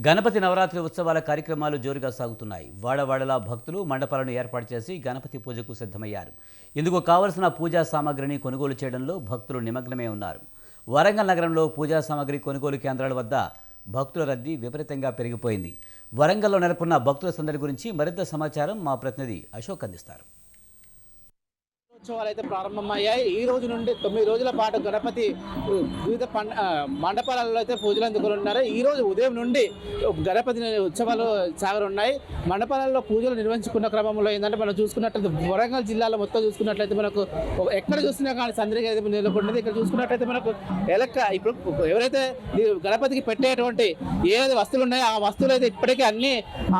గణపతి నవరాత్రి ఉత్సవాల కార్యక్రమాలు జోరుగా సాగుతున్నాయి. వాడవాడలా భక్తులు మండపాలను ఏర్పాటు చేసి గణపతి పూజకు సిద్ధమయ్యారు. ఇందుకు కావలసిన పూజా సామాగ్రిని కొనుగోలు చేయడంలో భక్తులు నిమగ్నమే ఉన్నారు. వరంగల్ నగరంలో పూజా సామాగ్రి కొనుగోలు కేంద్రాల వద్ద భక్తుల రద్దీ విపరీతంగా పెరిగిపోయింది. వరంగల్లో నెలకొన్న భక్తుల సందడి గురించి మరింత సమాచారం మా ప్రతినిధి అశోక్ అందిస్తారు. ఉత్సవాలు అయితే ప్రారంభమయ్యాయి. ఈ రోజు నుండి 9 రోజుల పాటు గణపతి వివిధ మండపాలలో అయితే పూజలు అందుకున్నారు. ఈ రోజు ఉదయం నుండి గణపతి ఉత్సవాలు సాగనున్నాయి. మండపాలలో పూజలు నిర్వహించుకున్న క్రమంలో ఏంటంటే మనం చూసుకున్నట్లయితే వరంగల్ జిల్లాలో మొత్తం చూసుకున్నట్లయితే మనకు ఎక్కడ చూసినా కానీ సందడిగా అయితే నెలకొంది. ఇక్కడ చూసుకున్నట్లయితే మనకు ఇప్పుడు ఎవరైతే గణపతికి పెట్టేటువంటి ఏదైతే వస్తువులు ఉన్నాయో ఆ వస్తువులు అయితే ఇప్పటికీ అన్ని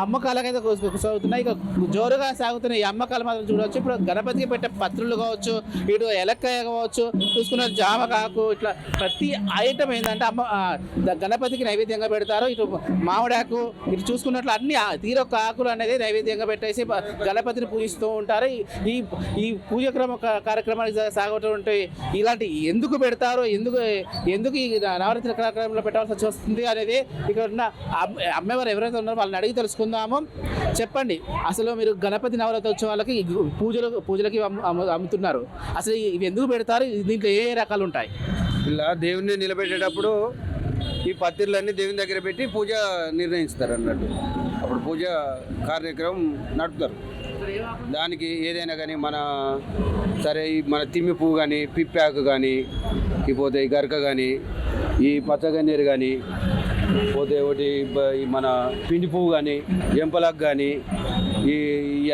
అమ్మకాలకైతే సాగుతున్నాయి. ఇక జోరుగా సాగుతున్న ఈ అమ్మకాలు మాత్రం చూడవచ్చు. ఇప్పుడు గణపతికి పెట్టే పత్రులు కావచ్చు, ఇటు ఎలక్కాయ కావచ్చు, చూసుకున్న జామకాకు, ఇట్లా ప్రతి ఐటమ్ ఏంటంటే గణపతికి నైవేద్యంగా పెడతారు. ఇటు మామిడాకు, ఇటు చూసుకున్నట్లు అన్ని తీరొక్క ఆకులు అనేది నైవేద్యంగా పెట్టేసి గణపతిని పూజిస్తూ ఉంటారు. ఈ పూజక్రమ కార్యక్రమానికి సాగుతుంటే ఇలాంటి ఎందుకు పెడతారు, ఎందుకు ఈ నవరాత్రి కార్యక్రమంలో పెట్టాల్సి వస్తుంది అనేది ఇక్కడ ఉన్న అమ్మవారు ఎవరైతే ఉన్నారో వాళ్ళని అడిగి తెలుసుకుందాము. చెప్పండి, అసలు మీరు గణపతి నవరాత్రి ఉత్సవాలకి పూజలకి అమ్ముతున్నారు, అసలు ఇవి ఎందుకు పెడతారు? దీంట్లో ఏ రకాలు ఉంటాయి? ఇలా దేవుణ్ణి నిలబెట్టేటప్పుడు ఈ పత్తిర్లన్నీ దేవుని దగ్గర పెట్టి పూజ నిర్ణయిస్తారు అన్నట్టు. అప్పుడు పూజ కార్యక్రమం నడుపుతారు. దానికి ఏదైనా కానీ మన తిమ్మి పువ్వు కానీ, పిప్పాకు కానీ, ఇకపోతే ఈ గరక కానీ, ఈ పచ్చగన్నేరు కానీ, పోతే ఒకటి మన పిండి పువ్వు కానీ, ఎంపలాకు కానీ, ఈ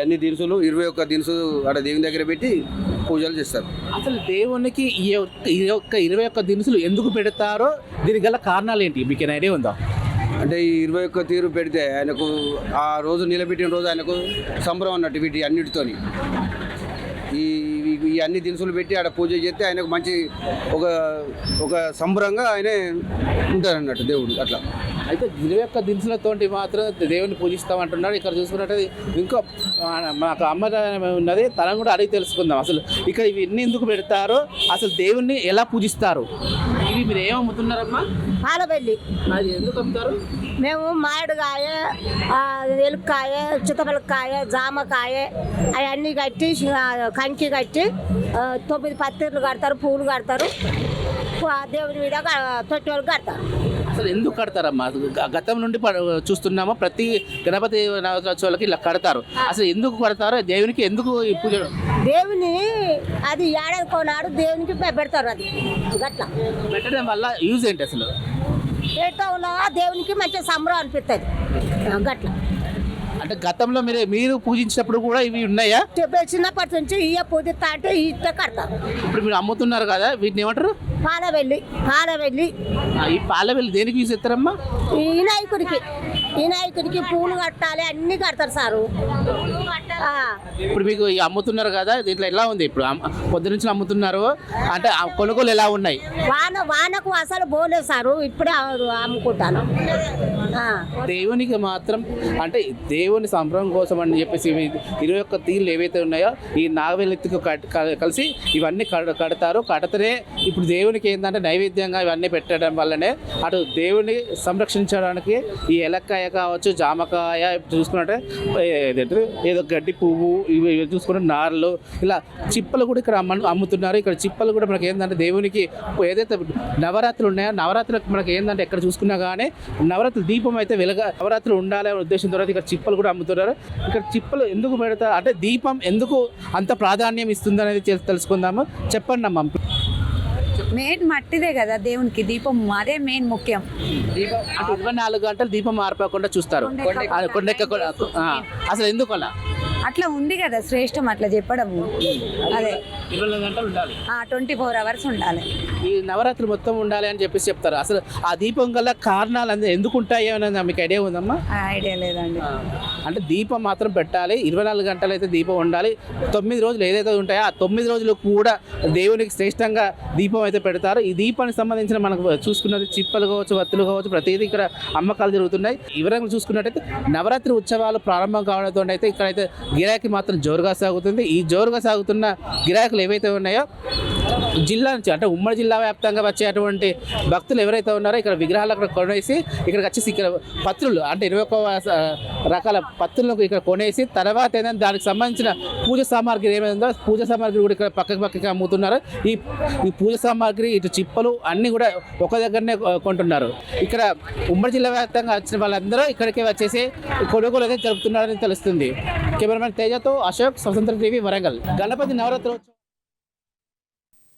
అన్ని దినుసులు 21 దినుసులు అక్కడ దేవుని దగ్గర పెట్టి పూజలు చేస్తారు. అసలు దేవునికి ఈ 21 దినుసులు ఎందుకు పెడతారో దీనికి గల కారణాలు ఏంటి, మీకు ఐడియా ఉందా? అంటే ఈ 21 తీరు పెడితే ఆయనకు ఆ రోజు నిలబెట్టిన రోజు ఆయనకు సంబరం అన్నట్టు. వీటి అన్నిటితోని ఈ అన్ని దినుసులు పెట్టి ఆడ పూజ చేస్తే ఆయనకు మంచి ఒక సంబరంగా ఆయనే ఉంటారన్నట్టు దేవుడు. అట్లా అయితే 21 దినుసులతోటి మాత్రం దేవుని పూజిస్తామంటున్నాడు. ఇక్కడ చూసుకున్నట్టు ఇంకో మాకు అమ్మ ఉన్నది, తనను కూడా అడిగి తెలుసుకుందాం. అసలు ఇక్కడ ఇవి ఎన్ని ఎందుకు పెడతారో, అసలు దేవుణ్ణి ఎలా పూజిస్తారు? ఇవి మీరు ఏం అమ్ముతున్నారమ్మా? పాలబెల్లి. అది ఎందుకు అమ్ముతారు? మేము మామిడికాయ, ఎలుక్కాయ, చుత్తపలకాయ, జామకాయ అవన్నీ కట్టి కంకి కట్టి 9 పత్తిర్లు కడతారు, పూలు కడతారు, దేవుని మీద తొట్టెలు కడతారు. అసలు ఎందుకు కడతారమ్మా? గతం నుండి చూస్తున్నామా ప్రతి గణపతి నవరాత్రోత్సవాలకి ఇలా కడతారు. అసలు ఎందుకు కడతారు? దేవునికి ఎందుకు ఈ పూజ? దేవుని అది ఏడాది కొనాడు దేవునికి పెడతారు. అది గట్లా పెట్టడం వల్ల యూజ్ ఏంటి అసలు? పెట్టడం వల్ల దేవునికి మంచి సంబరం అనిపిస్తుంది. గట్లా అంటే గతంలో మీరు పూజించినప్పుడు కూడా ఇవి ఉన్నాయా? చిన్నప్పటి నుంచి పూజిస్తా అంటే ఇట్లా కడతారు. ఇప్పుడు మీరు అమ్ముతున్నారు కదా, వీటిని ఏమంటారు? పాలబెల్లి. ఈ పాలబెల్లి దేనికి యూజ్ చేస్తారమ్మా? ఈ నాయకుడికి పూలు కట్టాలి, అన్ని కడతారు సారు. ఇప్పుడు మీకు అమ్ముతున్నారు కదా, దీంట్లో ఎలా ఉంది? ఇప్పుడు పొద్దు నుంచి అమ్ముతున్నారు అంటే కొనుగోలు ఎలా ఉన్నాయి? వానకు అసలు పోలేదు సారు, ఇప్పుడే అమ్ముకుంటాను. దేవునికి మాత్రం అంటే దేవుని సంబరం కోసం అని చెప్పేసి 21 తీర్లు ఏవైతే ఉన్నాయో ఈ నాగవెల్లితో కలిసి ఇవన్నీ కడతారు. కడితేనే ఇప్పుడు దేవునికి ఏంటంటే నైవేద్యంగా ఇవన్నీ పెట్టడం వల్లనే అటు దేవుని సంరక్షించడానికి ఈ ఎలక్కాయ కావచ్చు, జామకాయ చూసుకున్నట్టే ఏదో గడ్డి పువ్వు, ఇవి చూసుకుంటే నారలు, ఇలా చిప్పలు కూడా ఇక్కడ అమ్ముతున్నారు. ఇక్కడ చిప్పలు కూడా మనకి ఏంటంటే దేవునికి ఏదైతే నవరాత్రులు ఉన్నాయో నవరాత్రులకు మనకి ఏంటంటే ఎక్కడ చూసుకున్నా కానీ నవరాత్రి దీపం అయితే నవరాత్రులు ఉండాలి అనే ఉద్దేశంతో ఇక్కడ చిప్పలు కూడా అమ్ముతున్నారు. ఇక్కడ చిప్పలు ఎందుకు పెడతారు అంటే దీపం ఎందుకు అంత ప్రాధాన్యం ఇస్తుంది అనేది తెలుసుకుందాము. చెప్పండి అమ్మ. మెయిన్ మట్టిదే కదా దేవునికి దీపం, అదే మెయిన్ ముఖ్యం. దీపం అంటే 24 గంటలు దీపం మారిపోకుండా చూస్తారు. అసలు ఎందుకు అలా? అట్లా ఉంది కదా శ్రేష్టం అట్లా చెప్పడము. అదే 24 గంటలు ఉండాలి, 24 hours ఉండాలి. ఈ నవరాత్రి మొత్తం ఉండాలి అని చెప్పేసి చెప్తారు. అసలు ఆ దీపం గల కారణాలు ఎందుకు ఉంటాయి అనేది మీకు ఐడియా ఉందమ్మా? ఐడియా లేదండి. అంటే దీపం మాత్రం పెట్టాలి, 24 గంటలు అయితే దీపం ఉండాలి. 9 రోజులు ఏదైతే ఉంటాయో ఆ 9 రోజులు కూడా దేవునికి శ్రేష్టంగా దీపం అయితే పెడతారు. ఈ దీపానికి సంబంధించిన మనకు చూసుకున్నది చిప్పలు కావచ్చు, వత్తులు కావచ్చు, ప్రతిదీ ఇక్కడ అమ్మకాలు జరుగుతున్నాయి. వివరంగా చూసుకున్నట్టయితే నవరాత్రి ఉత్సవాలు ప్రారంభం కావడంతో అయితే ఇక్కడైతే గిరాకీ మాత్రం జోరుగా సాగుతుంది. ఈ జోరుగా సాగుతున్న గిరాకీలు ఏవైతే ఉన్నాయో జిల్లా నుంచి అంటే ఉమ్మడి జిల్లా వ్యాప్తంగా వచ్చేటువంటి భక్తులు ఎవరైతే ఉన్నారో ఇక్కడ విగ్రహాలు అక్కడ కొనేసి ఇక్కడికి వచ్చేసి ఇక్కడ పత్రులు అంటే 21 రకాల పత్రులకు ఇక్కడ కొనేసి తర్వాత ఏంటంటే దానికి సంబంధించిన పూజ సామాగ్రి ఏమైందో పూజ సామాగ్రి కూడా ఇక్కడ పక్కకి అమ్ముతున్నారు. ఈ పూజ సామాగ్రి ఇటు చిప్పలు అన్నీ కూడా ఒక దగ్గరనే కొంటున్నారు. ఇక్కడ ఉమ్మడి జిల్లా వ్యాప్తంగా వచ్చిన వాళ్ళందరూ ఇక్కడికే వచ్చేసి కొనుగోలు అయితే జరుపుతున్నారని తెలుస్తుంది. కెమెరామెన్ తేజతో అశోక్, స్వతంత్ర టీవీ, వరంగల్. గణపతి నవరాత్రి